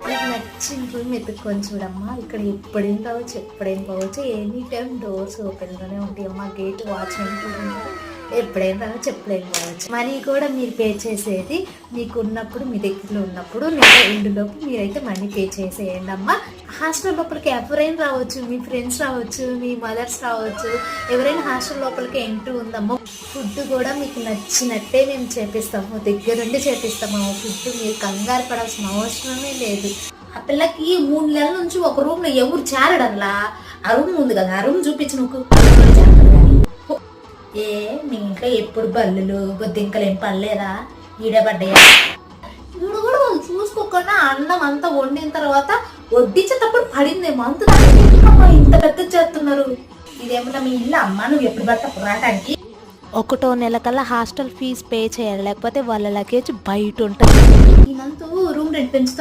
నీకు నచ్చిన రూమ్ ఎత్తుక్కొని చూడమ్మా. ఇక్కడ ఎప్పుడేం రావచ్చు ఎప్పుడేం పోవచ్చు, ఎనీ టైం డోర్స్ ఓపెన్గానే ఉంటాయి అమ్మా. గేట్ వాచ్మెన్ కూడా ఉంటారు, ఎప్పుడేం రావచ్చు ఎప్పుడేం పోవచ్చు. మనీ కూడా మీరు పే చేసేది మీకు ఉన్నప్పుడు, మీ దగ్గరలో ఉన్నప్పుడు ఇందులోపు మీరైతే మనీ పే చేసేయండి అమ్మా. హాస్టల్ లోపలికి ఎవరైనా రావచ్చు, మీ ఫ్రెండ్స్ రావచ్చు, మీ మదర్స్ రావచ్చు, ఎవరైనా హాస్టల్ లోపలికి ఎంట్రీ ఉందమ్మా. ఫుడ్ కూడా మీకు నచ్చినట్టే మేము చేపిస్తాము, దగ్గరుండి చేపిస్తాము. ఫుడ్ మీరు కంగారు పడాల్సిన అవసరమే లేదు. ఆ పిల్లకి 3 నెలల నుంచి ఒక రూమ్ లో ఎవరు చేరడల్లా. ఆ రూమ్ ఉంది కదా, ఆ రూమ్ చూపించి నువ్వు ఏ మీ ఇంట్లో ఎప్పుడు బల్లులు బొద్దింకలు ఏం పడలేదా? ఈడబడ్డాయా? ఇప్పుడు కూడా వాళ్ళు చూసుకోకుండా అన్నం అంతా వండిన తర్వాత వడ్డించేటప్పుడు పడిందేమో. అంత ఇంత పెద్ద చేస్తున్నారు. ఇదేమన్నా మీ ఇల్లు అమ్మా, నువ్వు ఎప్పుడు పడితే అప్పుడు రావడానికి? 1వ నెల కల్లా హాస్టల్ ఫీజు పే చేయాలి, లేకపోతే వాళ్ళ లగేజ్ బయట ఉంటుంది. ఈ మంత్ రూమ్ రెంట్ పెంచుతా